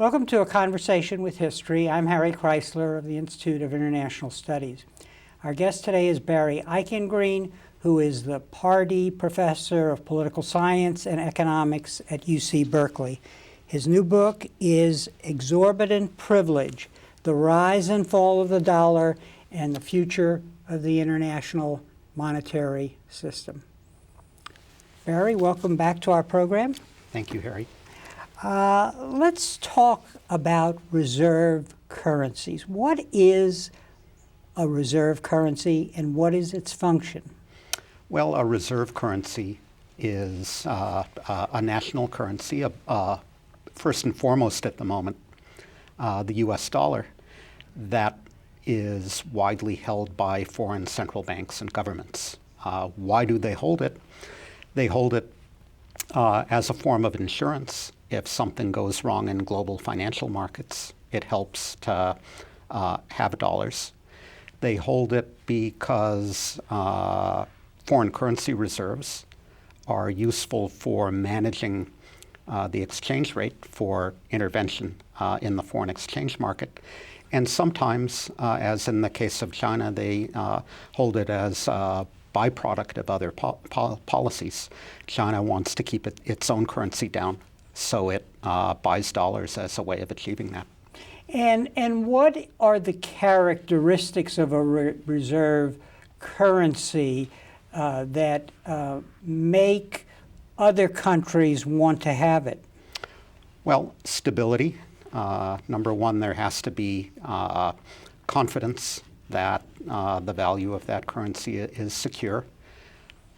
Welcome to A Conversation with History. I'm Harry Kreisler of the Institute of International Studies. Our guest today is Barry Eichengreen, who is the Pardee Professor of Political Science and Economics at UC Berkeley. His new book is Exorbitant Privilege: The Rise and Fall of the Dollar and the Future of the International Monetary System. Barry, welcome back to our program. Thank you, Harry. Let's talk about reserve currencies. What is a reserve currency and what is its function? Well, a reserve currency is a national currency, first and foremost at the moment, the US dollar, that is widely held by foreign central banks and governments. Why do they hold it? They hold it as a form of insurance. If something goes wrong in global financial markets, it helps to have dollars. They hold it because foreign currency reserves are useful for managing the exchange rate for intervention in the foreign exchange market. And sometimes, as in the case of China, they hold it as a byproduct of other policies. China wants to keep its own currency down, so it buys dollars as a way of achieving that. And what are the characteristics of a reserve currency that make other countries want to have it? Well, stability. Number one, there has to be confidence that the value of that currency is secure.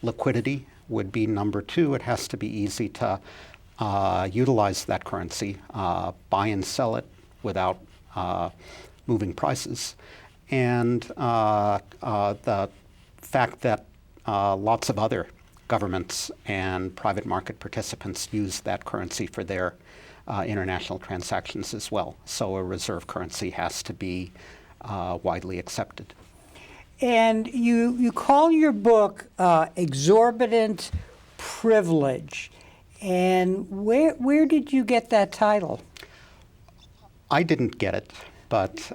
Liquidity would be number two. It has to be easy to utilize that currency, buy and sell it without moving prices. And the fact that lots of other governments and private market participants use that currency for their international transactions as well. So a reserve currency has to be widely accepted. And you call your book Exorbitant Privilege. And where did you get that title? I didn't get it, but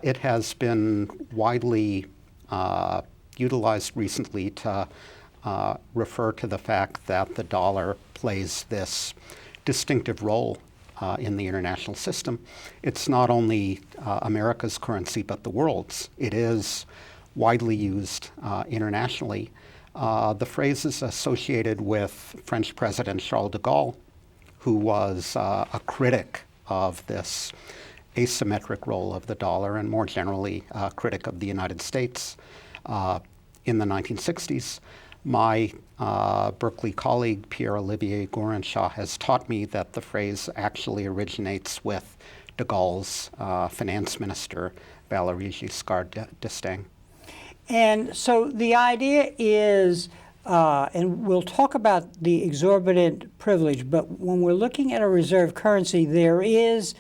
it has been widely utilized recently to refer to the fact that the dollar plays this distinctive role in the international system. It's not only America's currency, but the world's. It is widely used internationally. The phrase is associated with French President Charles de Gaulle, who was a critic of this asymmetric role of the dollar and more generally a critic of the United States in the 1960s. My Berkeley colleague, Pierre-Olivier Gouranshaw, has taught me that the phrase actually originates with de Gaulle's finance minister, Valéry Giscard d'Estaing. And so the idea is, and we'll talk about the exorbitant privilege, but when we're looking at a reserve currency, there is,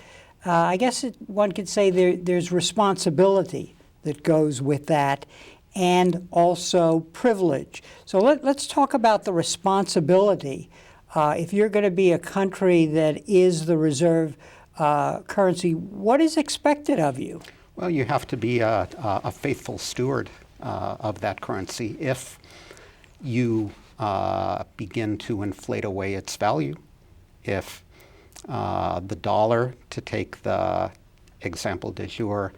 I guess one could say there's responsibility that goes with that, and also privilege. So let's talk about the responsibility. If you're going to be a country that is the reserve currency, what is expected of you? Well, you have to be a faithful steward of that currency. If you begin to inflate away its value, if the dollar, to take the example du jour,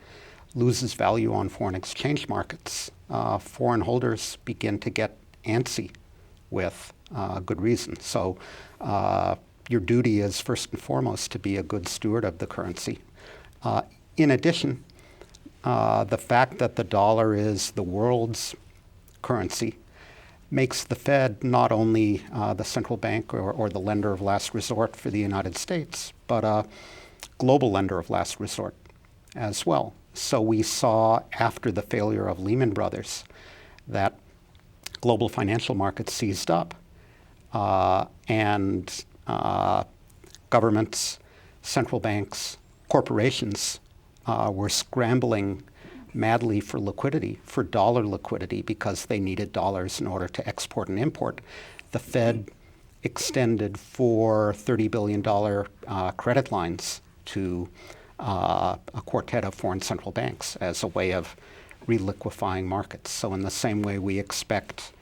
loses value on foreign exchange markets, foreign holders begin to get antsy with good reason. So your duty is first and foremost to be a good steward of the currency. In addition, the fact that the dollar is the world's currency makes the Fed not only the central bank or the lender of last resort for the United States, but a global lender of last resort as well. So we saw after the failure of Lehman Brothers that global financial markets seized up and governments, central banks, corporations were scrambling madly for liquidity, for dollar liquidity, because they needed dollars in order to export and import. The Fed extended $30 billion credit lines to a quartet of foreign central banks as a way of reliquefying markets. So in the same way we expect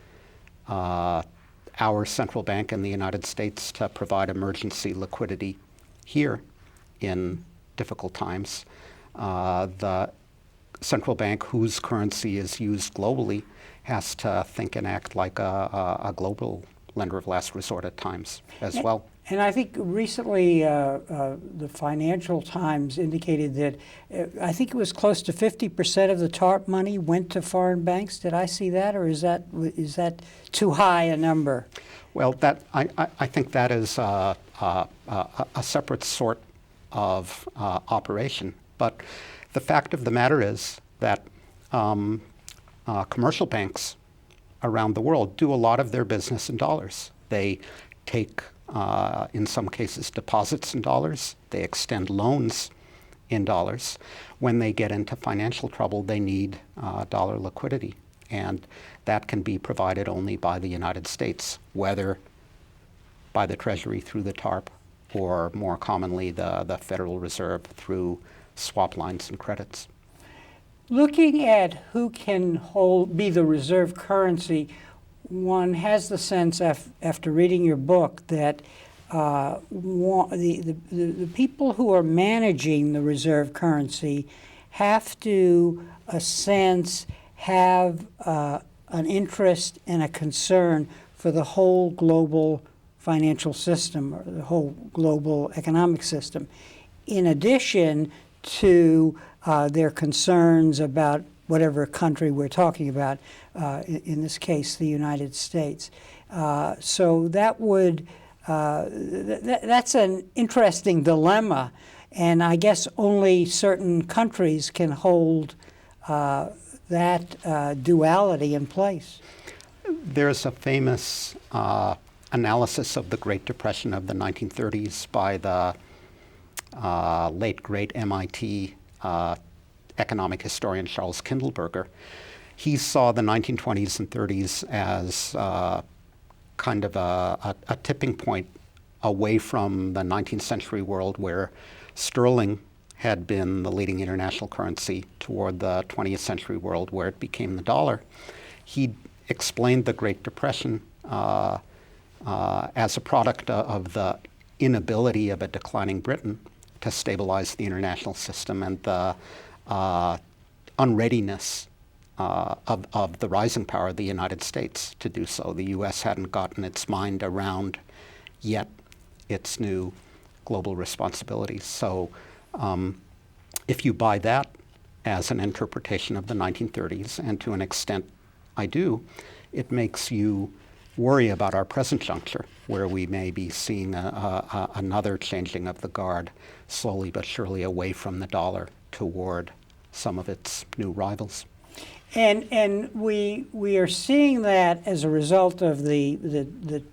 our central bank in the United States to provide emergency liquidity here in difficult times, the central bank whose currency is used globally has to think and act like a global lender of last resort at times as well. And I think recently the Financial Times indicated that I think it was close to 50% of the TARP money went to foreign banks. Did I see that, or is that too high a number? Well, I think that is a separate sort of operation. But the fact of the matter is that commercial banks around the world do a lot of their business in dollars. They take, in some cases, deposits in dollars. They extend loans in dollars. When they get into financial trouble, they need dollar liquidity. And that can be provided only by the United States, whether by the Treasury through the TARP or more commonly the Federal Reserve through swap lines and credits. Looking at who can be the reserve currency, one has the sense after reading your book that the people who are managing the reserve currency have to, a sense, have an interest and a concern for the whole global financial system or the whole global economic system, in addition to their concerns about whatever country we're talking about, in this case, the United States. So that would, that's an interesting dilemma, and I guess only certain countries can hold that duality in place. There's a famous analysis of the Great Depression of the 1930s by the late great MIT economic historian Charles Kindleberger. He saw the 1920s and 30s as kind of a tipping point away from the 19th century world where sterling had been the leading international currency toward the 20th century world where it became the dollar. He explained the Great Depression as a product of the inability of a declining Britain to stabilize the international system and the unreadiness of the rising power of the United States to do so. The U.S. hadn't gotten its mind around yet its new global responsibilities. So if you buy that as an interpretation of the 1930s, and to an extent I do, it makes you worry about our present juncture, where we may be seeing another changing of the guard slowly but surely away from the dollar toward some of its new rivals. And we are seeing that as a result of the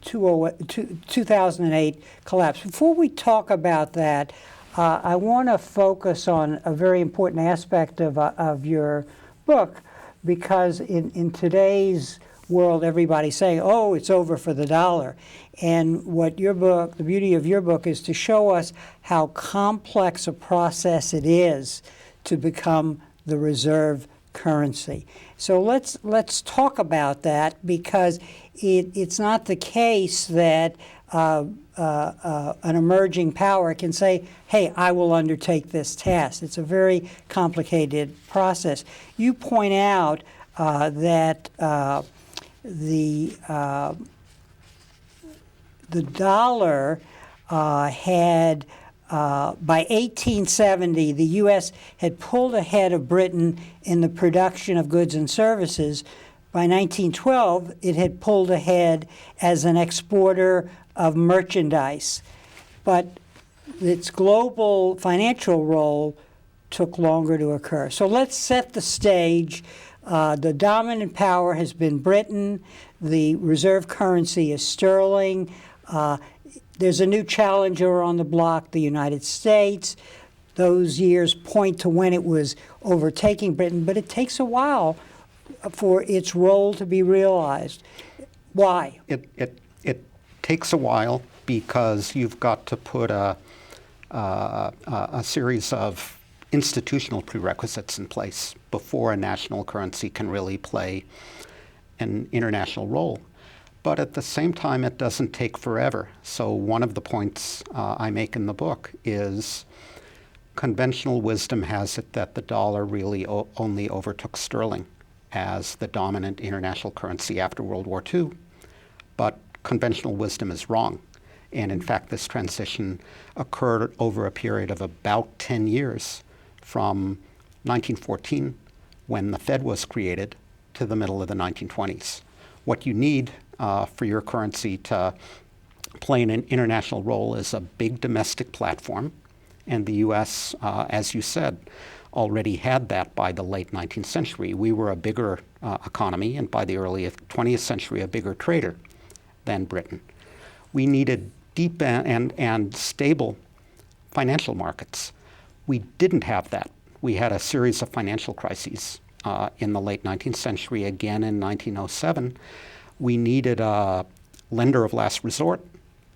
2008 collapse. Before we talk about that, I want to focus on a very important aspect of your book, because in today's world, everybody's saying, oh, it's over for the dollar. And what your book, the beauty of your book, is to show us how complex a process it is to become the reserve currency. So let's talk about that, because it's not the case that an emerging power can say, hey, I will undertake this task. It's a very complicated process. You point out that the dollar had, by 1870, the U.S. had pulled ahead of Britain in the production of goods and services. By 1912, it had pulled ahead as an exporter of merchandise. But its global financial role took longer to occur. So let's set the stage. The dominant power has been Britain. The reserve currency is sterling. There's a new challenger on the block, the United States. Those years point to when it was overtaking Britain, but it takes a while for its role to be realized. Why? It takes a while because you've got to put a a series of institutional prerequisites in place before a national currency can really play an international role. But at the same time, it doesn't take forever. So one of the points I make in the book is conventional wisdom has it that the dollar really only overtook sterling as the dominant international currency after World War II. But conventional wisdom is wrong. And in fact, this transition occurred over a period of about 10 years from 1914, when the Fed was created, to the middle of the 1920s. What you need for your currency to play an international role is a big domestic platform. And the U.S., as you said, already had that by the late 19th century. We were a bigger economy, and by the early 20th century, a bigger trader than Britain. We needed deep and stable financial markets. We didn't have that. We had a series of financial crises in the late 19th century, again in 1907. We needed a lender of last resort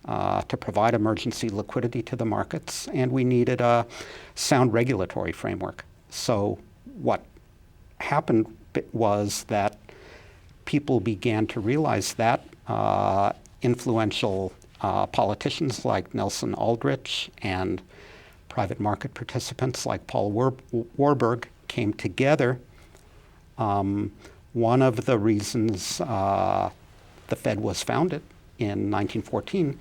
to provide emergency liquidity to the markets, and we needed a sound regulatory framework. So what happened was that people began to realize that influential politicians like Nelson Aldrich and private market participants like Paul Warburg came together. One of the reasons the Fed was founded in 1914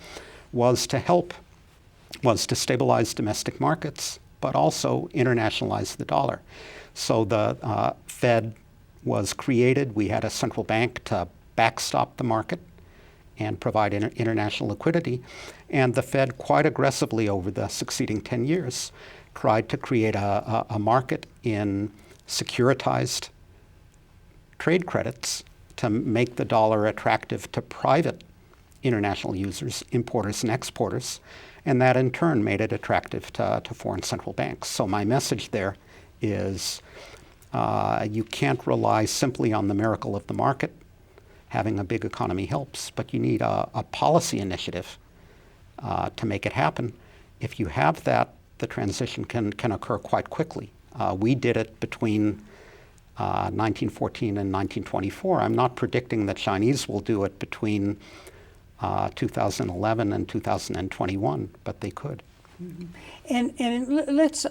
was to stabilize domestic markets, but also internationalize the dollar. So the Fed was created. We had a central bank to backstop the market and provide international liquidity. And the Fed quite aggressively over the succeeding 10 years tried to create a market in securitized trade credits to make the dollar attractive to private international users, importers and exporters, and that in turn made it attractive to foreign central banks. So my message there is you can't rely simply on the miracle of the market. Having a big economy helps, but you need a policy initiative to make it happen. If you have that, the transition can occur quite quickly. We did it between 1914 and 1924. I'm not predicting the Chinese will do it between 2011 and 2021, but they could. And let's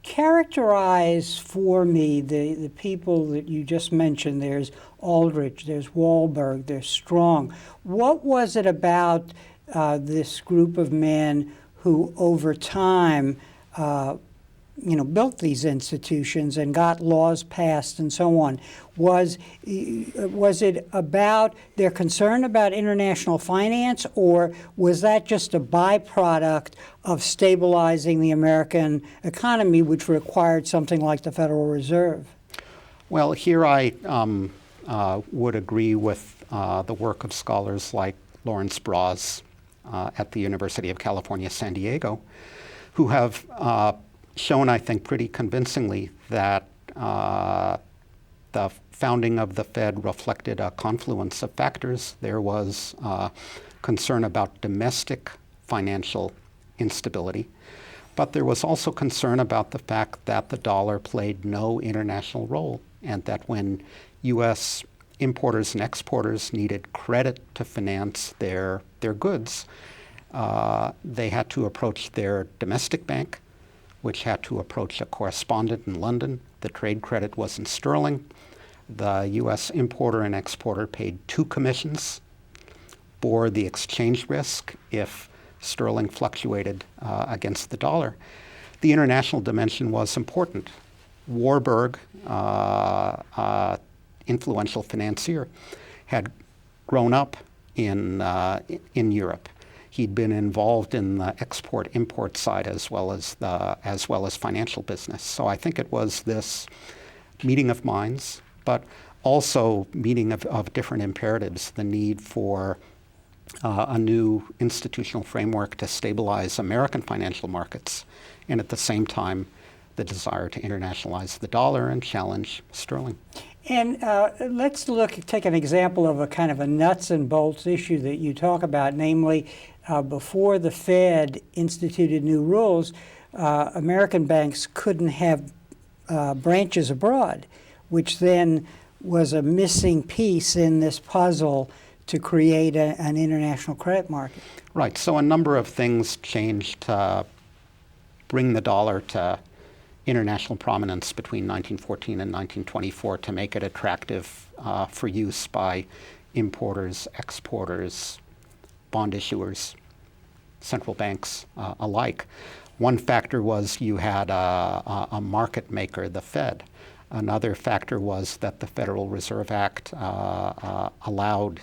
characterize for me the people that you just mentioned. There's Aldrich, there's Warburg, there's Strong. What was it about this group of men who over time built these institutions and got laws passed and so on? Was it about their concern about international finance, or was that just a byproduct of stabilizing the American economy, which required something like the Federal Reserve? Well, here I would agree with the work of scholars like Lawrence Braz at the University of California, San Diego, who have shown, I think, pretty convincingly that the founding of the Fed reflected a confluence of factors. There was concern about domestic financial instability, but there was also concern about the fact that the dollar played no international role, and that when U.S. importers and exporters needed credit to finance their goods, they had to approach their domestic bank, which had to approach a correspondent in London. The trade credit was in sterling. The U.S. importer and exporter paid 2 commissions, bore the exchange risk if sterling fluctuated against the dollar. The international dimension was important. Warburg, influential financier, had grown up in Europe. He'd been involved in the export-import side as well as financial business. So I think it was this meeting of minds, but also meeting of different imperatives, the need for a new institutional framework to stabilize American financial markets, and at the same time the desire to internationalize the dollar and challenge sterling. And let's take an example of a kind of a nuts and bolts issue that you talk about, namely, before the Fed instituted new rules, American banks couldn't have branches abroad, which then was a missing piece in this puzzle to create an international credit market. Right. So a number of things changed to bring the dollar to international prominence between 1914 and 1924 to make it attractive for use by importers, exporters, bond issuers, central banks alike. One factor was you had a market maker, the Fed. Another factor was that the Federal Reserve Act allowed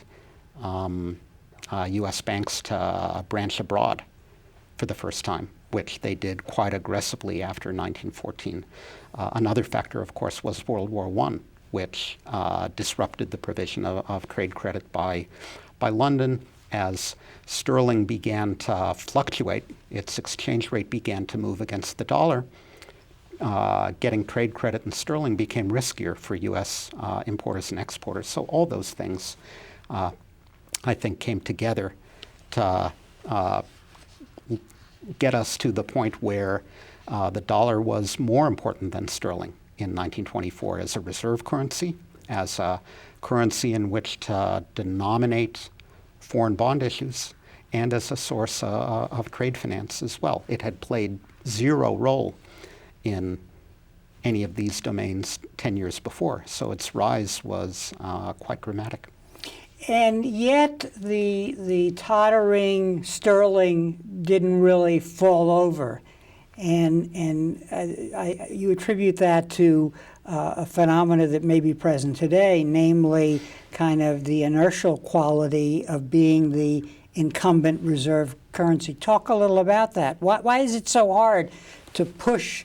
U.S. banks to branch abroad for the first time, which they did quite aggressively after 1914. Another factor, of course, was World War I, which disrupted the provision of trade credit by London. As sterling began to fluctuate, its exchange rate began to move against the dollar. Getting trade credit in sterling became riskier for U.S. Importers and exporters. So all those things, I think, came together to get us to the point where the dollar was more important than sterling in 1924 as a reserve currency, as a currency in which to denominate foreign bond issues, and as a source of trade finance as well. It had played zero role in any of these domains 10 years before, so its rise was quite dramatic. And yet the tottering sterling didn't really fall over. And you attribute that to a phenomena that may be present today, namely kind of the inertial quality of being the incumbent reserve currency. Talk a little about that. Why is it so hard to push,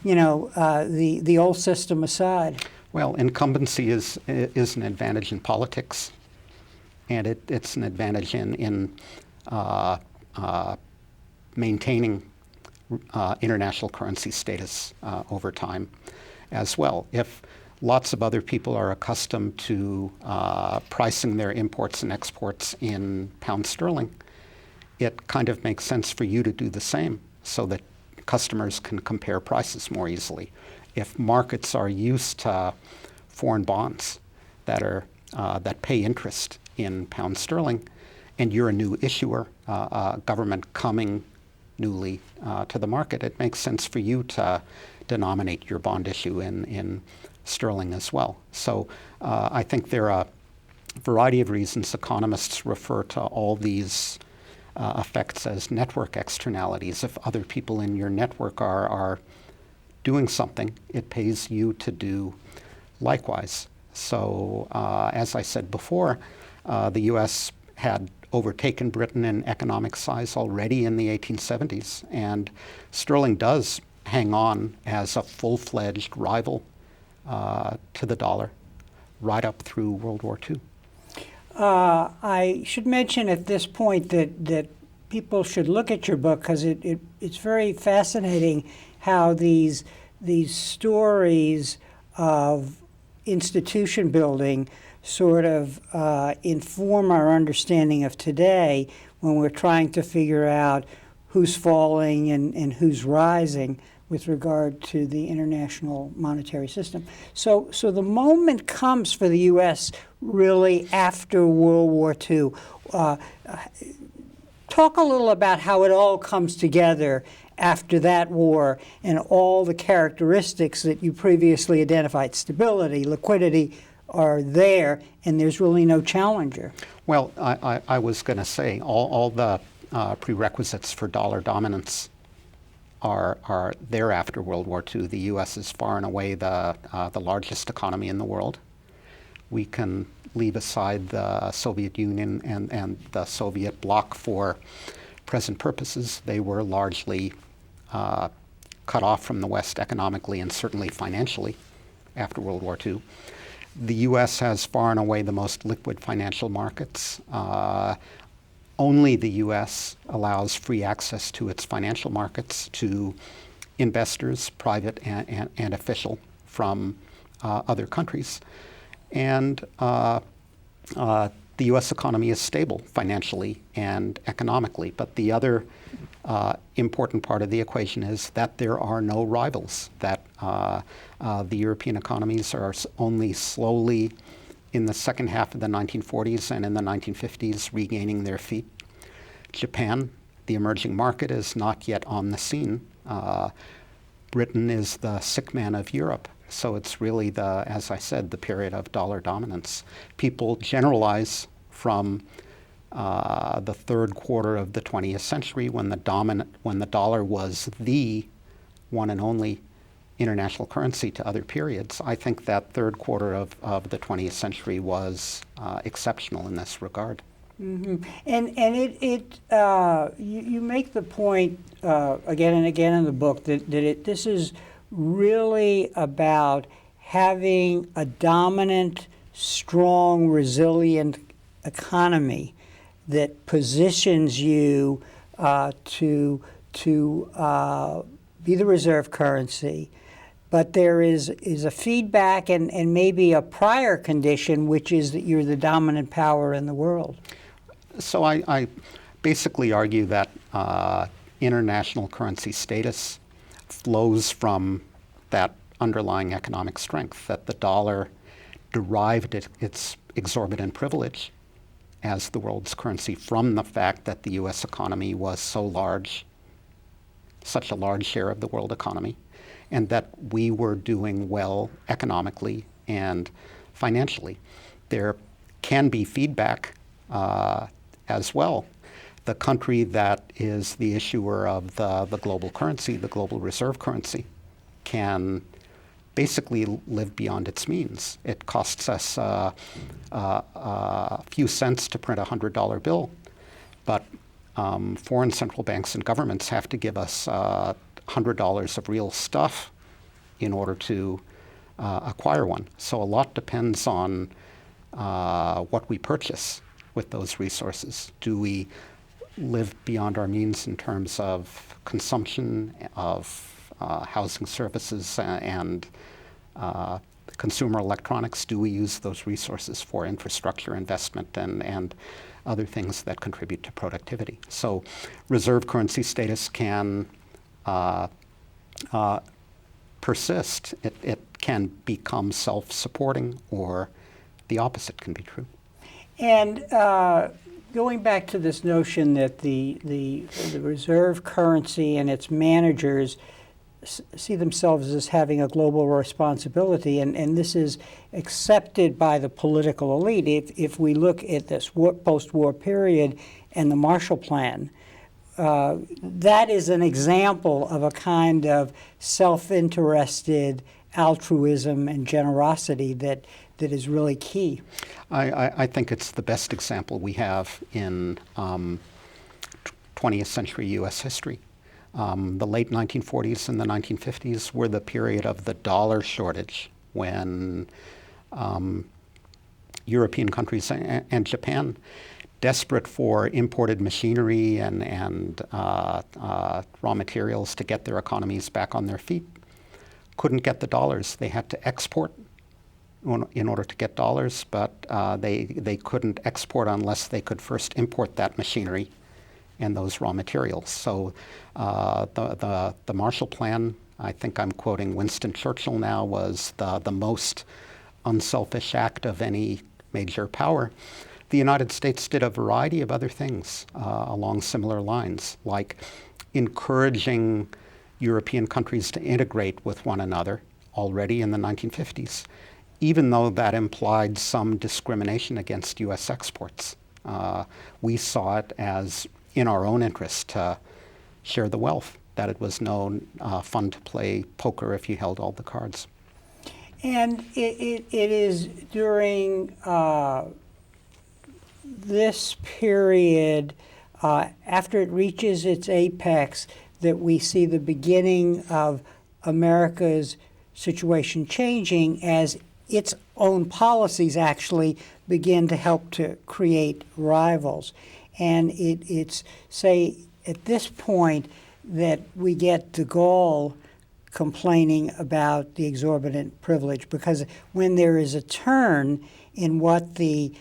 the old system aside? Well, incumbency is an advantage in politics, and it's an advantage in maintaining international currency status over time as well. If lots of other people are accustomed to pricing their imports and exports in pound sterling, it kind of makes sense for you to do the same so that customers can compare prices more easily. If markets are used to foreign bonds that pay interest in pound sterling, and you're a new issuer, government coming newly to the market, it makes sense for you to denominate your bond issue in sterling as well. So I think there are a variety of reasons. Economists refer to all these effects as network externalities. If other people in your network are doing something, it pays you to do likewise. So as I said before, the U.S. had overtaken Britain in economic size already in the 1870s, and sterling does hang on as a full-fledged rival to the dollar right up through World War II. I should mention at this point that people should look at your book because it's very fascinating how these stories of institution building sort of inform our understanding of today when we're trying to figure out who's falling and who's rising with regard to the international monetary system. So the moment comes for the U.S. really after World War II. Talk a little about how it all comes together after that war and all the characteristics that you previously identified. Stability, liquidity are there, and there's really no challenger. Well, I was going to say all the prerequisites for dollar dominance are there after World War II. The U.S. is far and away the largest economy in the world. We can leave aside the Soviet Union and the Soviet bloc for present purposes. They were largely cut off from the West economically and certainly financially after World War II. The U.S. has far and away the most liquid financial markets. Only the U.S. allows free access to its financial markets to investors, private and official, from other countries. And the U.S. economy is stable financially and economically. But the other important part of the equation is that there are no rivals, that the European economies are only slowly, in the second half of the 1940s and in the 1950s, regaining their feet. Japan, the emerging market, is not yet on the scene. Britain is the sick man of Europe. So it's really, as I said, the period of dollar dominance. People generalize from the third quarter of the 20th century, when the dollar was the one and only international currency, to other periods. I think that third quarter of the 20th century was exceptional in this regard. Mm-hmm. And you make the point again and again in the book that this is really about having a dominant, strong, resilient economy that positions you to be the reserve currency. But there is a feedback and maybe a prior condition, which is that you're the dominant power in the world. So I basically argue that international currency status flows from that underlying economic strength, that the dollar derived its exorbitant privilege as the world's currency from the fact that the U.S. economy was so large, such a large share of the world economy, and that we were doing well economically and financially. There can be feedback as well. The country that is the issuer of the global currency, the global reserve currency, can basically live beyond its means. It costs us a few cents to print a $100 bill, but foreign central banks and governments have to give us $100 of real stuff in order to acquire one. So a lot depends on what we purchase with those resources. Do we live beyond our means in terms of consumption, of housing services, and consumer electronics? Do we use those resources for infrastructure investment and other things that contribute to productivity? So reserve currency status can persist. It can become self-supporting, or the opposite can be true. And going back to this notion that the reserve currency and its managers see themselves as having a global responsibility, and this is accepted by the political elite. If we look at this post-war period and the Marshall Plan, that is an example of a kind of self-interested altruism and generosity that is really key. I think it's the best example we have in 20th century U.S. history. The late 1940s and the 1950s were the period of the dollar shortage, when European countries and Japan, desperate for imported machinery and raw materials to get their economies back on their feet, couldn't get the dollars. They had to export in order to get dollars, but they couldn't export unless they could first import that machinery and those raw materials. So the Marshall Plan, I think I'm quoting Winston Churchill now, was the most unselfish act of any major power. The United States did a variety of other things along similar lines, like encouraging European countries to integrate with one another already in the 1950s, even though that implied some discrimination against U.S. exports. We saw it as in our own interest to share the wealth, that it was no fun to play poker if you held all the cards. And it is during this period, after it reaches its apex, that we see the beginning of America's situation changing as its own policies actually begin to help to create rivals. And it's, say, at this point that we get de Gaulle complaining about the exorbitant privilege, because when there is a turn in what the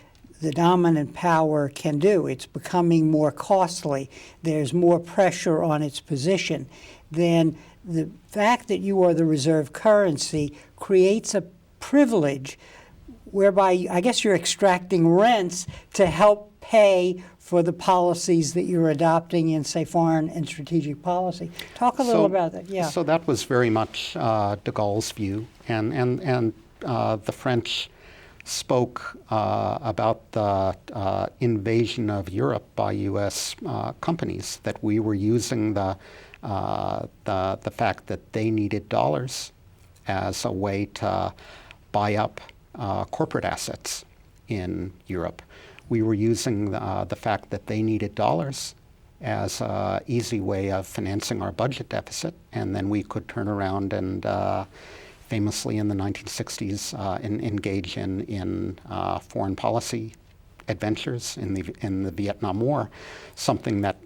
dominant power can do, it's becoming more costly, there's more pressure on its position, then the fact that you are the reserve currency creates a privilege whereby I guess you're extracting rents to help pay for the policies that you're adopting in, say, foreign and strategic policy. Talk a little about that. Yeah. So that was very much de Gaulle's view, and the French spoke about the invasion of Europe by U.S. Companies, that we were using the fact that they needed dollars as a way to buy up corporate assets in Europe. We were using the fact that they needed dollars as an easy way of financing our budget deficit, and then we could turn around and famously in the 1960s engage in foreign policy adventures in the Vietnam War, something that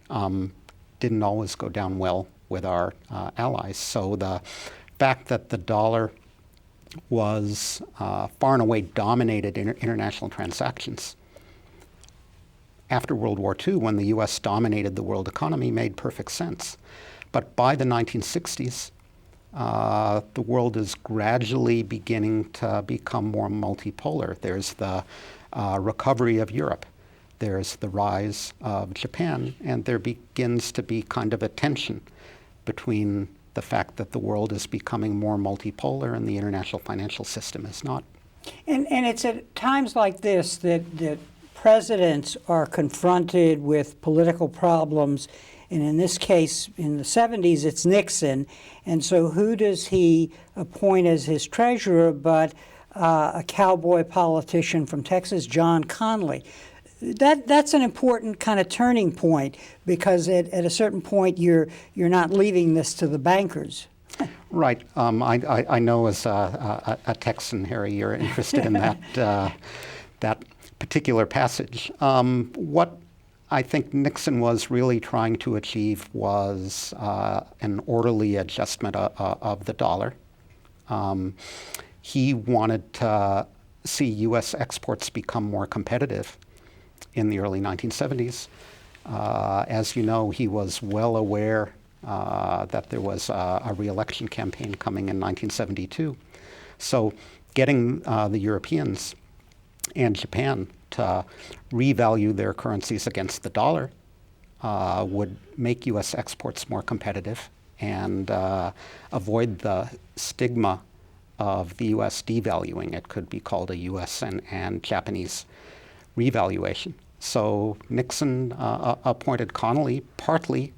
didn't always go down well with our allies. So the fact that the dollar was far and away dominated international transactions after World War II, when the U.S. dominated the world economy, made perfect sense. But by the 1960s, the world is gradually beginning to become more multipolar. There's the recovery of Europe. There's the rise of Japan. And there begins to be kind of a tension between the fact that the world is becoming more multipolar and the international financial system is not. And it's at times like this that presidents are confronted with political problems, and in this case, in the 70s, it's Nixon. And so who does he appoint as his treasurer but a cowboy politician from Texas, John Connally? That's an important kind of turning point, because at a certain point you're not leaving this to the bankers. Right. I know as a Texan, Harry, you're interested in that particular passage. What I think Nixon was really trying to achieve was an orderly adjustment of the dollar. He wanted to see U.S. exports become more competitive in the early 1970s. As you know, he was well aware that there was a re-election campaign coming in 1972. So getting the Europeans and Japan to revalue their currencies against the dollar would make U.S. exports more competitive and avoid the stigma of the U.S. devaluing. It could be called a U.S. and Japanese revaluation. So Nixon appointed Connally partly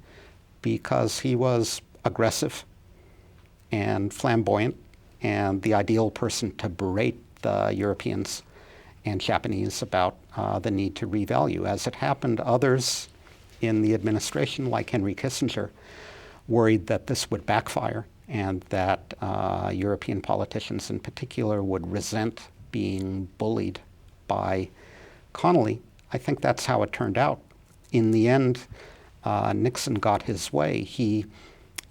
because he was aggressive and flamboyant and the ideal person to berate the Europeans and Japanese about the need to revalue. As it happened, others in the administration, like Henry Kissinger, worried that this would backfire and that European politicians in particular would resent being bullied by Connally. I think that's how it turned out. In the end, Nixon got his way. He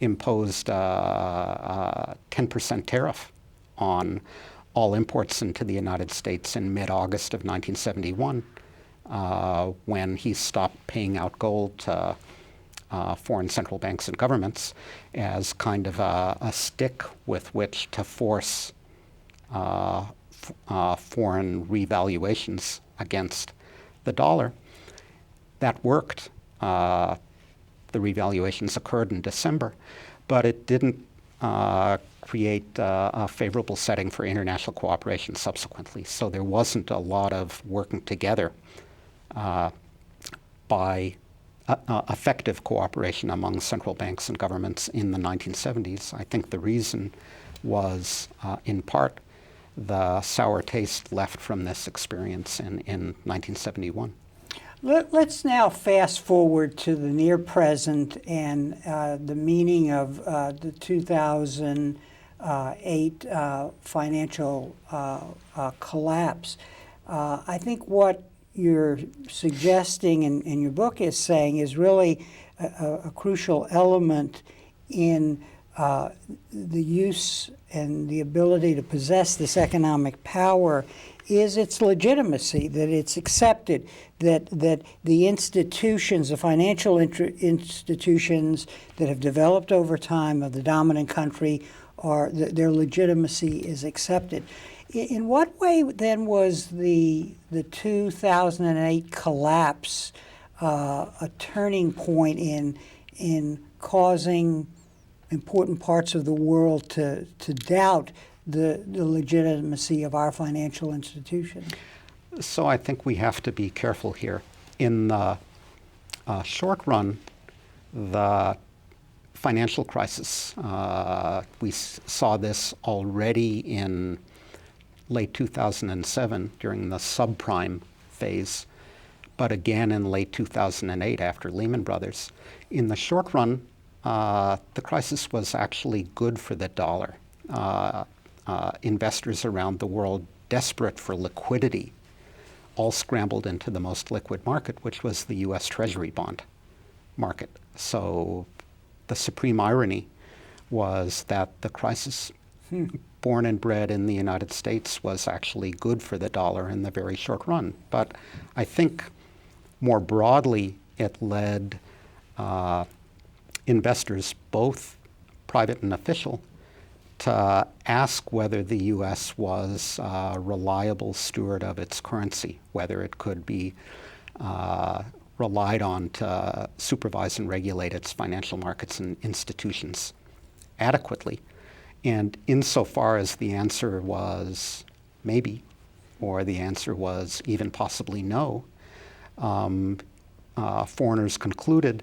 imposed a 10% tariff on all imports into the United States in mid-August of 1971, when he stopped paying out gold to foreign central banks and governments as kind of a stick with which to force foreign revaluations against the dollar. That worked. The revaluations occurred in December, but it didn't create a favorable setting for international cooperation subsequently. So there wasn't a lot of working together by effective cooperation among central banks and governments in the 1970s. I think the reason was, in part, the sour taste left from this experience in 1971. Let's now fast forward to the near present and the meaning of the 2008 financial collapse. I think what you're suggesting in your book is saying is really a crucial element in the use and the ability to possess this economic power is its legitimacy, that it's accepted, that the institutions, the financial institutions that have developed over time of the dominant country, their legitimacy is accepted. In what way then was the 2008 collapse a turning point in causing important parts of the world to doubt the legitimacy of our financial institutions? So I think we have to be careful here. In the short run, the financial crisis, we saw this already in late 2007 during the subprime phase, but again in late 2008 after Lehman Brothers. In the short run, the crisis was actually good for the dollar. Investors around the world, desperate for liquidity, all scrambled into the most liquid market, which was the U.S. Treasury bond market. So the supreme irony was that the crisis, born and bred in the United States, was actually good for the dollar in the very short run. But I think more broadly, it led investors, both private and official, to ask whether the U.S. was a reliable steward of its currency, whether it could be relied on to supervise and regulate its financial markets and institutions adequately. And insofar as the answer was maybe, or the answer was even possibly no, foreigners concluded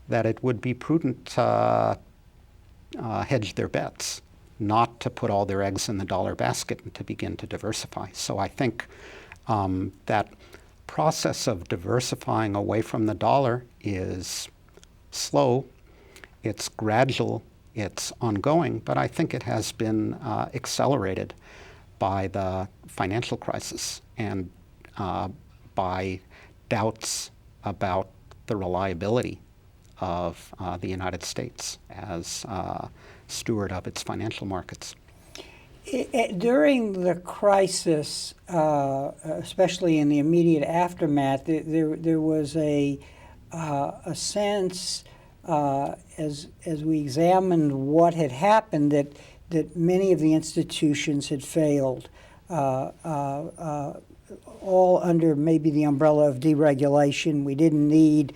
that it would be prudent to hedge their bets, not to put all their eggs in the dollar basket and to begin to diversify. So I think that process of diversifying away from the dollar is slow, it's gradual, it's ongoing, but I think it has been accelerated by the financial crisis and by doubts about the reliability of the United States as steward of its financial markets. During the crisis, especially in the immediate aftermath, there was a sense, as we examined what had happened, that many of the institutions had failed, all under maybe the umbrella of deregulation. We didn't need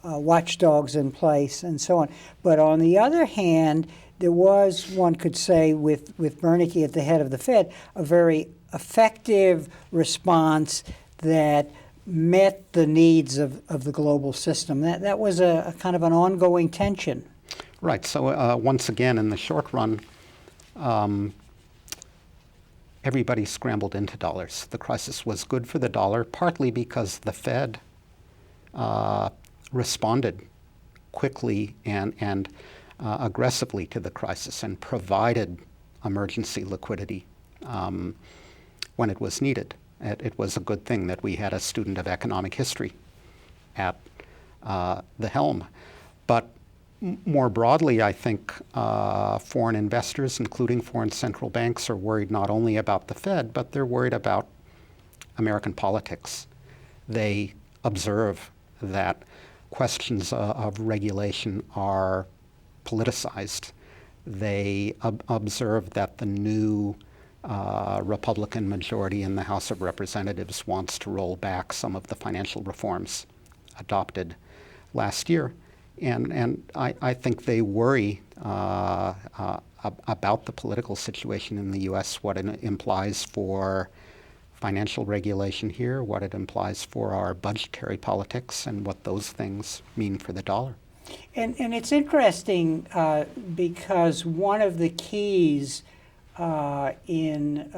watchdogs in place and so on. But on the other hand, there was, one could say, with Bernanke at the head of the Fed, a very effective response that met the needs of the global system. That was a kind of an ongoing tension. Right. So once again, in the short run, everybody scrambled into dollars. The crisis was good for the dollar, partly because the Fed responded quickly and aggressively to the crisis and provided emergency liquidity when it was needed. It was a good thing that we had a student of economic history at the helm. But more broadly, I think foreign investors, including foreign central banks, are worried not only about the Fed, but they're worried about American politics. They observe that questions of regulation are politicized. They observe that the new Republican majority in the House of Representatives wants to roll back some of the financial reforms adopted last year. And I think they worry about the political situation in the U.S., what it implies for financial regulation here, what it implies for our budgetary politics, and what those things mean for the dollar. And it's interesting because one of the keys in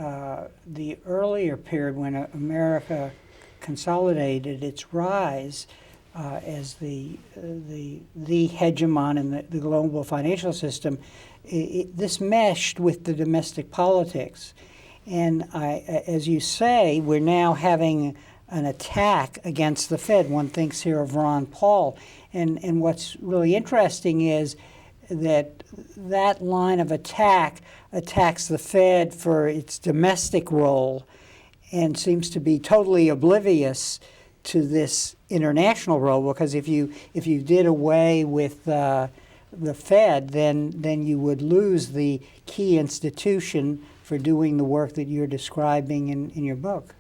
the earlier period when America consolidated its rise as the hegemon in the global financial system, this meshed with the domestic politics. And as you say, we're now having an attack against the Fed. One thinks here of Ron Paul. And what's really interesting is that line of attack attacks the Fed for its domestic role and seems to be totally oblivious to this international role, because if you did away with the Fed, then you would lose the key institution for doing the work that you're describing in your book.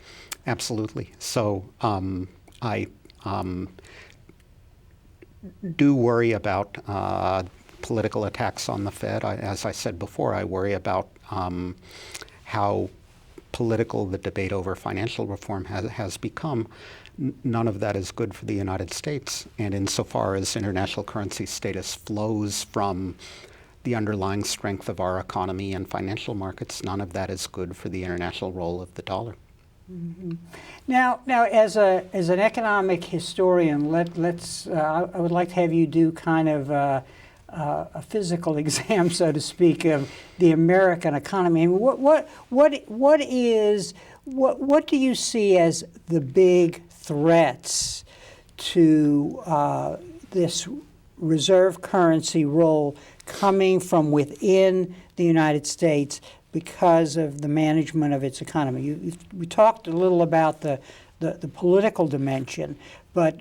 Absolutely. So I do worry about political attacks on the Fed. As I said before, I worry about how political the debate over financial reform has become. None of that is good for the United States. And insofar as international currency status flows from the underlying strength of our economy and financial markets, none of that is good for the international role of the dollar. Mm-hmm. Now, as an economic historian, I would like to have you do kind of a physical exam, so to speak, of the American economy. I mean, what do you see as the big threats to this reserve currency role coming from within the United States because of the management of its economy? We talked a little about the political dimension, but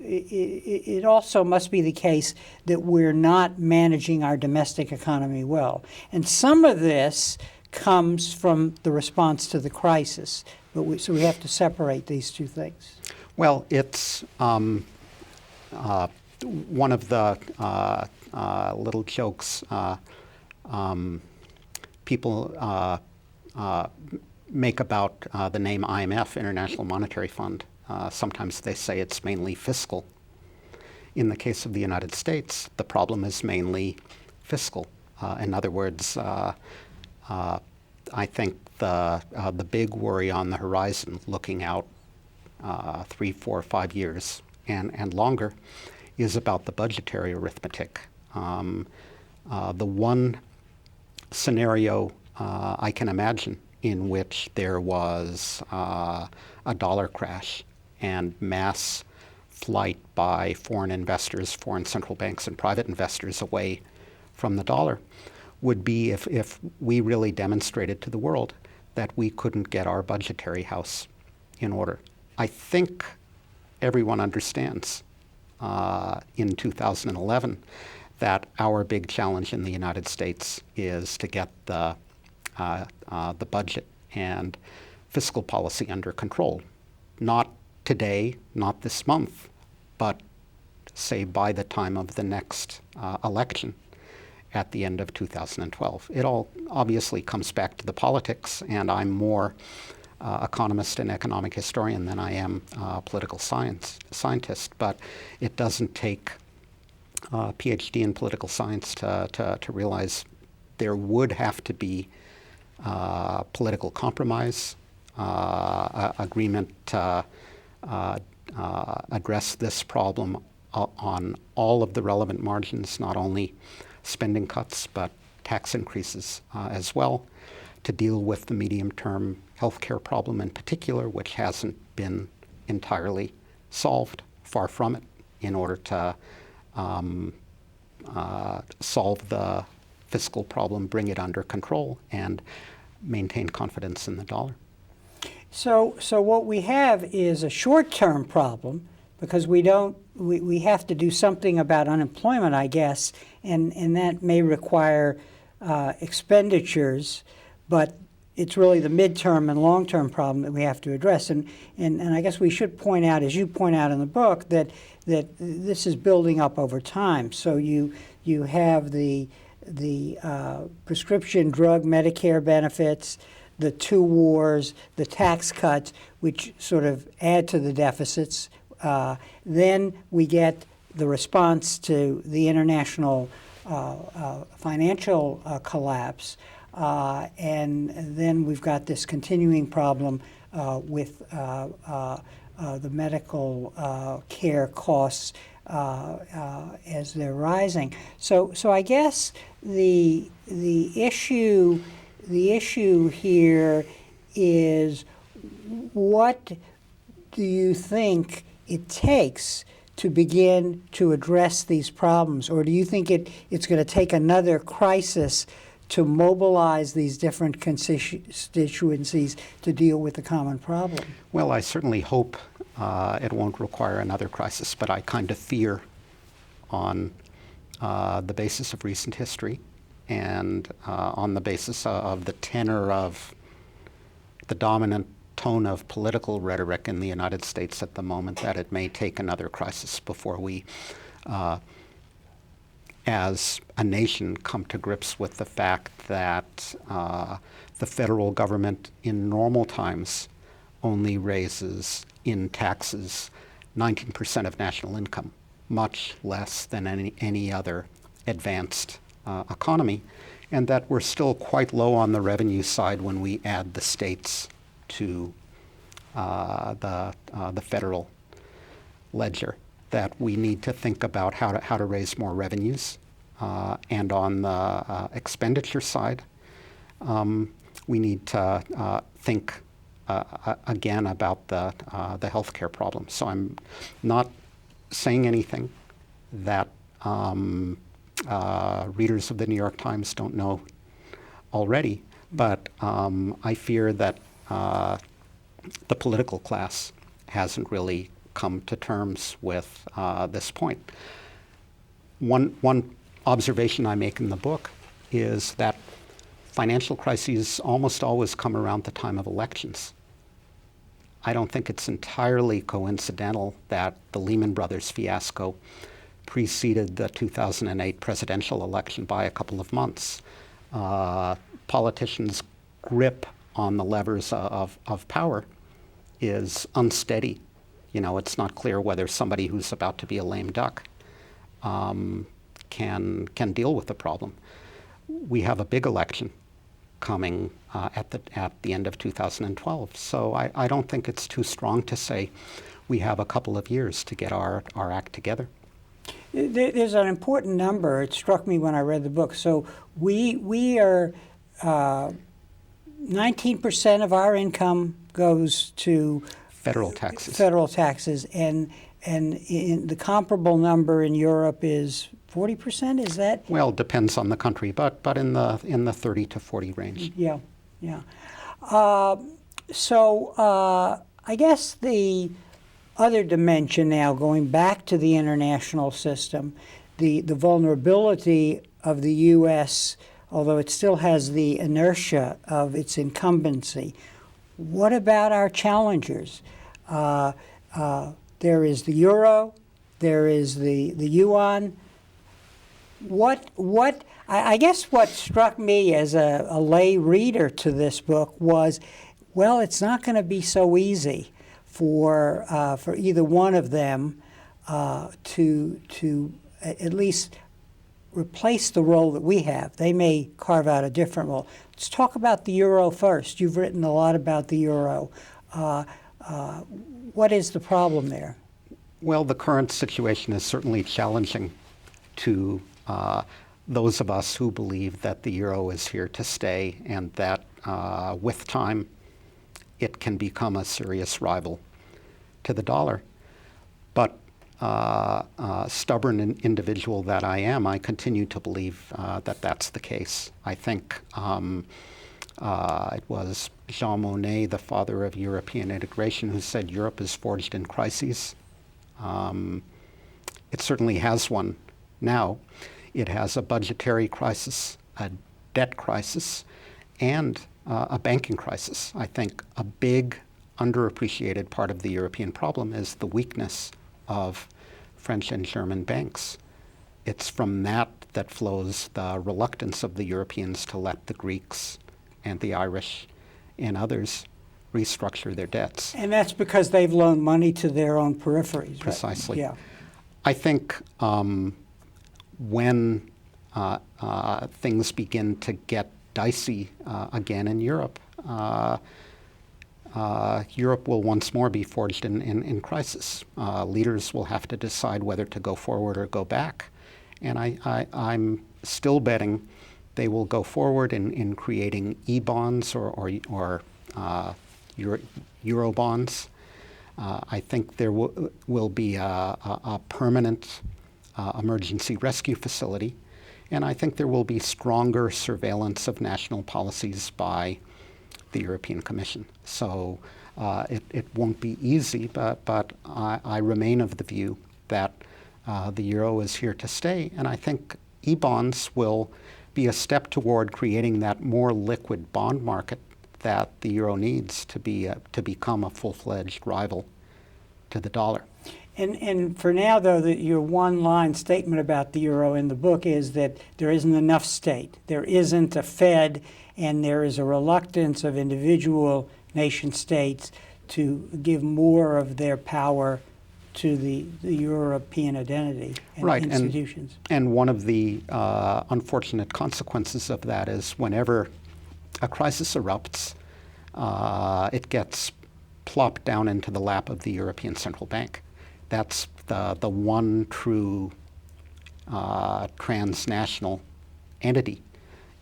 it also must be the case that we're not managing our domestic economy well. And some of this comes from the response to the crisis, so we have to separate these two things. Well, it's one of the little jokes people make about the name IMF, International Monetary Fund. Sometimes they say it's mainly fiscal. In the case of the United States, the problem is mainly fiscal. In other words, I think the big worry on the horizon, looking out 3, 4, 5 years and longer, is about the budgetary arithmetic. The one scenario I can imagine in which there was a dollar crash and mass flight by foreign investors, foreign central banks, and private investors away from the dollar would be if we really demonstrated to the world that we couldn't get our budgetary house in order. I think everyone understands in 2011 that our big challenge in the United States is to get the budget and fiscal policy under control. Not today, not this month, but say by the time of the next election at the end of 2012. It all obviously comes back to the politics, and I'm more economist and economic historian than I am political scientist, but it doesn't take a PhD in political science to realize there would have to be political compromise, agreement to address this problem on all of the relevant margins, not only spending cuts, but tax increases as well, to deal with the medium-term healthcare problem in particular, which hasn't been entirely solved, far from it, in order to solve the fiscal problem, bring it under control, and maintain confidence in the dollar. So what we have is a short-term problem, because we have to do something about unemployment, I guess, and that may require expenditures, but it's really the midterm and long-term problem that we have to address. And I guess we should point out, as you point out in the book, that this is building up over time. So you have the prescription drug Medicare benefits, the 2 wars, the tax cuts, which sort of add to the deficits. Then we get the response to the international financial collapse. And then we've got this continuing problem with the medical care costs as they're rising. So I guess the issue here is, what do you think it takes to begin to address these problems? Or do you think it's going to take another crisis to mobilize these different constituencies to deal with the common problem? Well, I certainly hope it won't require another crisis, but I kind of fear on the basis of recent history and on the basis of the tenor of the dominant tone of political rhetoric in the United States at the moment, that it may take another crisis before we, as a nation, come to grips with the fact that the federal government in normal times only raises in taxes 19% of national income, much less than any other advanced economy, and that we're still quite low on the revenue side when we add the states to the federal ledger, that we need to think about how to raise more revenues. And on the expenditure side, we need to think again about the healthcare problem. So I'm not saying anything that readers of the New York Times don't know already, but I fear that the political class hasn't really come to terms with this point. One observation I make in the book is that financial crises almost always come around the time of elections. I don't think it's entirely coincidental that the Lehman Brothers fiasco preceded the 2008 presidential election by a couple of months. Politicians' grip on the levers of power is unsteady. You know, it's not clear whether somebody who's about to be a lame duck can deal with the problem. We have a big election coming at the end of 2012. So I don't think it's too strong to say we have a couple of years to get our act together. There's an important number. It struck me when I read the book. So we are 19% of our income goes to federal taxes. Federal taxes, and in the comparable number in Europe is 40%. Is that? Well, it depends on the country, but in the 30 to 40 range. Yeah, yeah. So I guess the other dimension now, going back to the international system, the vulnerability of the U.S., although it still has the inertia of its incumbency. What about our challengers? There is the euro, there is the yuan. I guess what struck me as a lay reader to this book was, well, it's not going to be so easy for either one of them to at least replace the role that we have. They may carve out a different role. Let's talk about the euro first. You've written a lot about the euro. What is the problem there? Well, the current situation is certainly challenging to those of us who believe that the euro is here to stay and that with time it can become a serious rival to the dollar. But stubborn individual that I am, I continue to believe that that's the case. I think it was Jean Monnet, the father of European integration, who said Europe is forged in crises. It certainly has one now. It has a budgetary crisis, a debt crisis, and a banking crisis. I think a big underappreciated part of the European problem is the weakness of French and German banks. It's from that flows the reluctance of the Europeans to let the Greeks and the Irish and others restructure their debts. And that's because they've loaned money to their own peripheries. Precisely. Right? Yeah. I think when things begin to get dicey again in Europe, Europe will once more be forged in crisis. Leaders will have to decide whether to go forward or go back. And I'm still betting they will go forward in creating e-bonds or Euro bonds. I think there will be a permanent emergency rescue facility, and I think there will be stronger surveillance of national policies by the European Commission. So it won't be easy, but I remain of the view that the euro is here to stay, and I think e-bonds will be a step toward creating that more liquid bond market that the euro needs to become a full-fledged rival to the dollar. And for now, though, your one-line statement about the euro in the book is that there isn't enough state. There isn't a Fed, and there is a reluctance of individual nation states to give more of their power to the European identity and right. institutions. And one of the unfortunate consequences of that is whenever a crisis erupts, it gets plopped down into the lap of the European Central Bank. That's the one true transnational entity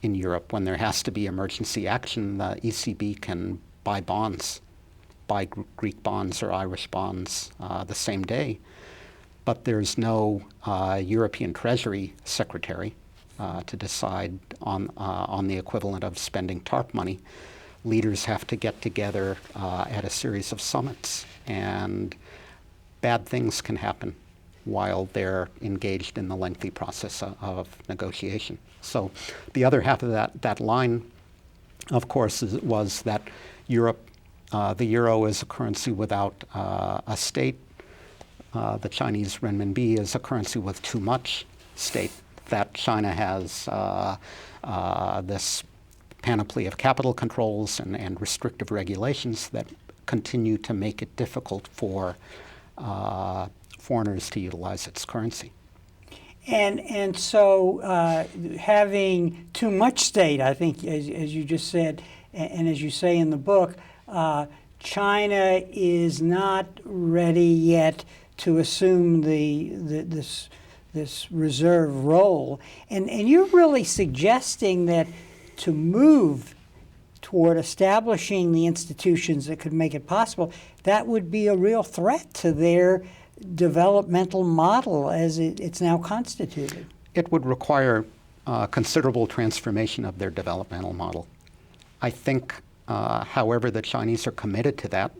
in Europe. When there has to be emergency action, the ECB can buy bonds, buy Greek bonds or Irish bonds the same day. But there's no European Treasury Secretary to decide on the equivalent of spending TARP money. Leaders have to get together at a series of summits, and bad things can happen while they're engaged in the lengthy process of negotiation. So the other half of that line, of course, was that Europe, the euro is a currency without a state. The Chinese renminbi is a currency with too much state. That China has this panoply of capital controls and restrictive regulations that continue to make it difficult for foreigners to utilize its currency. And so having too much state, I think, as you just said, and as you say in the book, China is not ready yet to assume this reserve role. And you're really suggesting that to move toward establishing the institutions that could make it possible, that would be a real threat to their developmental model as it's now constituted. It would require considerable transformation of their developmental model. I think, however, the Chinese are committed to that.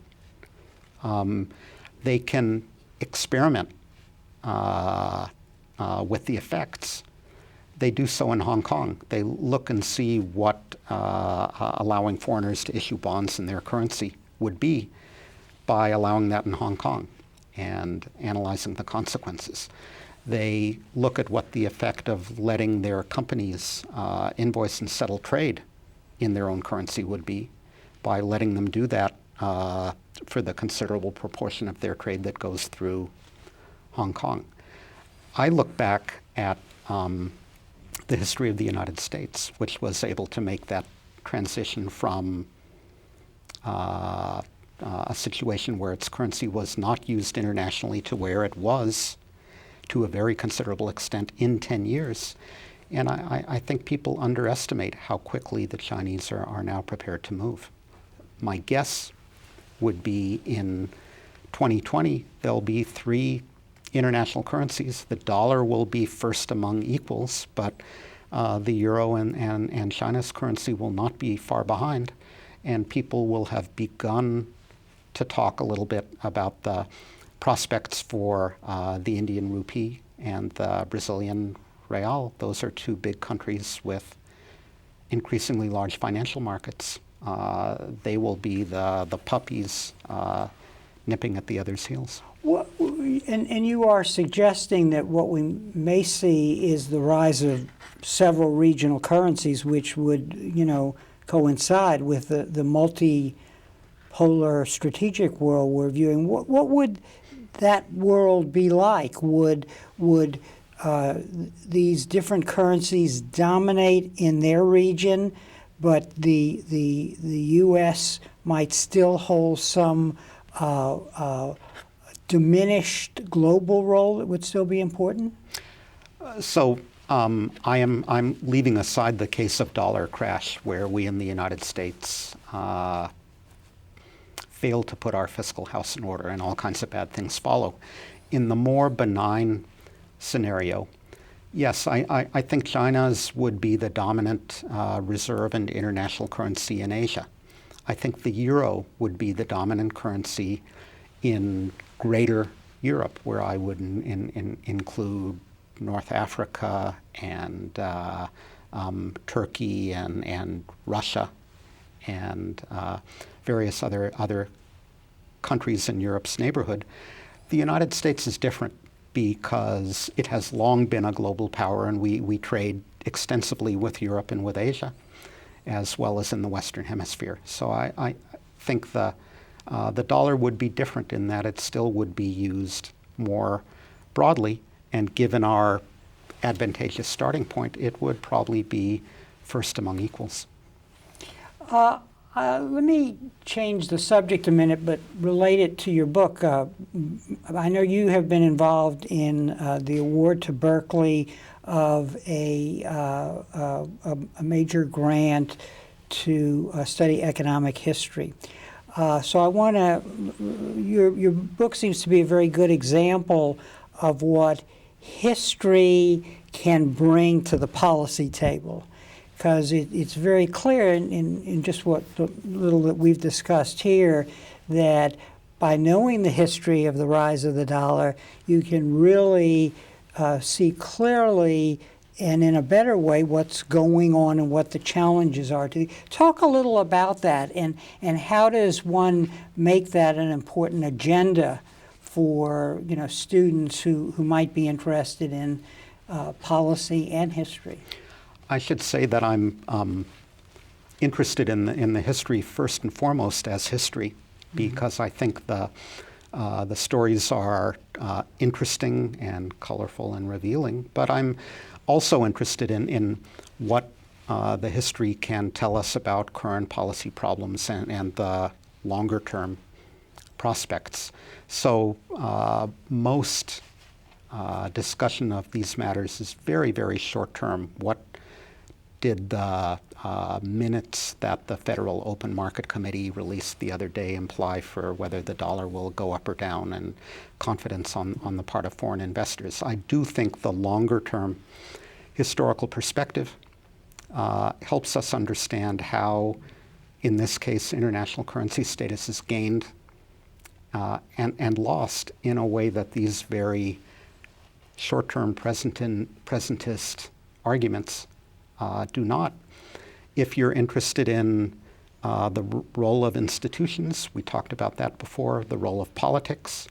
They can experiment with the effects. They do so in Hong Kong. They look and see what allowing foreigners to issue bonds in their currency would be by allowing that in Hong Kong and analyzing the consequences. They look at what the effect of letting their companies invoice and settle trade in their own currency would be by letting them do that for the considerable proportion of their trade that goes through Hong Kong. I look back at the history of the United States, which was able to make that transition from a situation where its currency was not used internationally to where it was to a very considerable extent in 10 years. And I think people underestimate how quickly the Chinese are now prepared to move. My guess would be in 2020, there'll be 3 international currencies. The dollar will be first among equals, but the euro and China's currency will not be far behind. And people will have begun to talk a little bit about the prospects for the Indian rupee and the Brazilian real. Those are 2 big countries with increasingly large financial markets. They will be the puppies nipping at the other's heels. Well, and you are suggesting that what we may see is the rise of several regional currencies, which would, coincide with the multipolar strategic world we're viewing. What would that world be like? Would these different currencies dominate in their region, but the U.S. might still hold some diminished global role that would still be important? So I'm leaving aside the case of dollar crash, where we in the United States fail to put our fiscal house in order, and all kinds of bad things follow. In the more benign scenario, yes, I think China's would be the dominant reserve and international currency in Asia. I think the euro would be the dominant currency in greater Europe, where I would include North Africa and Turkey and Russia and various other countries in Europe's neighborhood. The United States is different because it has long been a global power, and we trade extensively with Europe and with Asia, as well as in the Western Hemisphere. So I think the dollar would be different in that it still would be used more broadly, and given our advantageous starting point, it would probably be first among equals. Let me change the subject a minute, but relate it to your book. I know you have been involved in the award to Berkeley of a major grant to study economic history. So I want to, your book seems to be a very good example of what history can bring to the policy table, because it's very clear in just what the little that we've discussed here, that by knowing the history of the rise of the dollar, you can really see clearly and in a better way what's going on and what the challenges are. Talk a little about that, and how does one make that an important agenda for students who might be interested in policy and history? I should say that I'm interested in the history first and foremost as history, because I think the stories are interesting and colorful and revealing. But I'm also interested in what the history can tell us about current policy problems and the longer term prospects. So most discussion of these matters is very, very short term. What did the minutes that the Federal Open Market Committee released the other day imply for whether the dollar will go up or down, and confidence on the part of foreign investors? I do think the longer term historical perspective helps us understand how, in this case, international currency status is gained and lost in a way that these very short-term presentist arguments do not. If you're interested in the role of institutions, we talked about that before, the role of politics,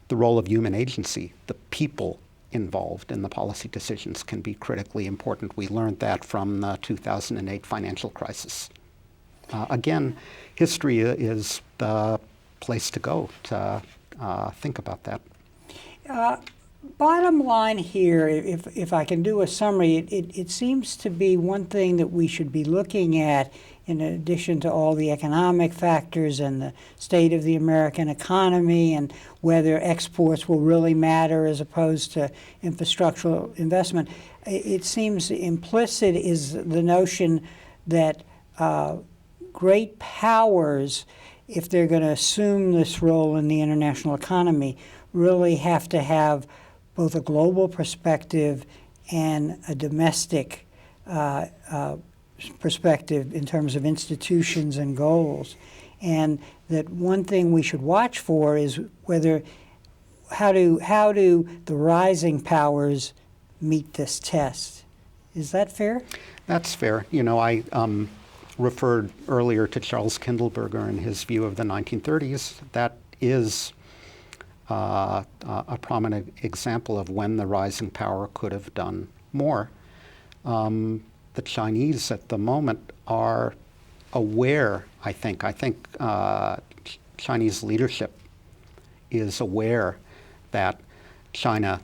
the role of human agency, the people involved in the policy decisions can be critically important. We learned that from the 2008 financial crisis. Again, history is the place to go to think about that. Bottom line here, if I can do a summary, it seems to be one thing that we should be looking at, in addition to all the economic factors and the state of the American economy and whether exports will really matter as opposed to infrastructural investment. It seems implicit is the notion that great powers, if they're going to assume this role in the international economy, really have to have both a global perspective and a domestic perspective in terms of institutions and goals. And that one thing we should watch for is how do the rising powers meet this test? Is that fair? That's fair. I referred earlier to Charles Kindleberger and his view of the 1930s. That is a prominent example of when the rising power could have done more. The Chinese at the moment are aware, I think Chinese leadership is aware that China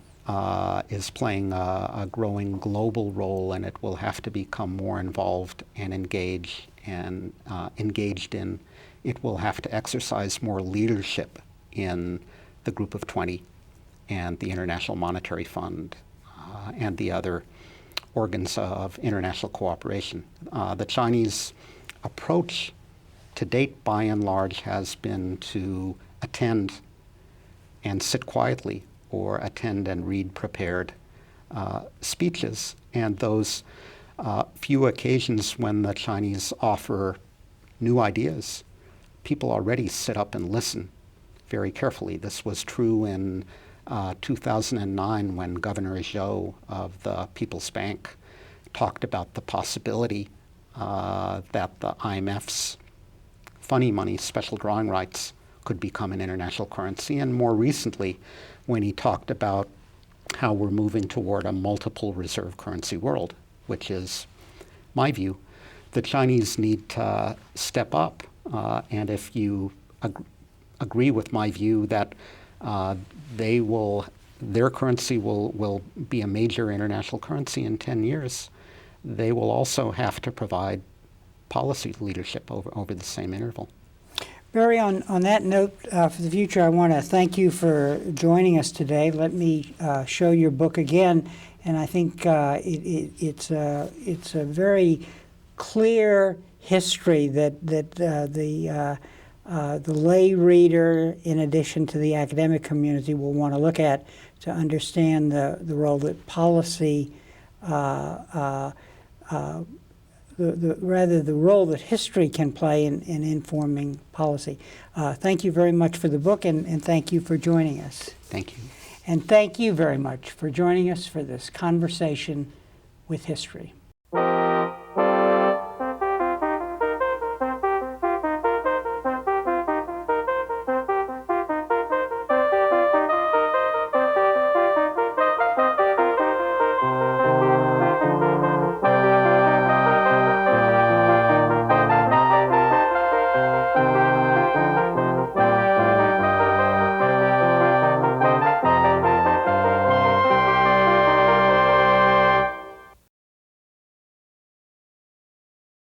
is playing a growing global role, and it will have to become more involved and engaged in. It will have to exercise more leadership in the Group of 20 and the International Monetary Fund and the other organs of international cooperation. The Chinese approach to date, by and large, has been to attend and sit quietly or attend and read prepared speeches. And those few occasions when the Chinese offer new ideas, people already sit up and listen very carefully. This was true in 2009 when Governor Zhou of the People's Bank talked about the possibility that the IMF's funny money, special drawing rights, could become an international currency. And more recently, when he talked about how we're moving toward a multiple reserve currency world, which is my view, the Chinese need to step up. And if you agree with my view that their currency will be a major international currency in 10 years, they will also have to provide policy leadership over the same interval. Barry, on that note, for the future, I want to thank you for joining us today. Let me show your book again, and I think it's a very clear history that the lay reader, in addition to the academic community, will want to look at to understand the role that policy, the role that history can play in informing policy. Thank you very much for the book, and thank you for joining us. Thank you. And thank you very much for joining us for this conversation with history.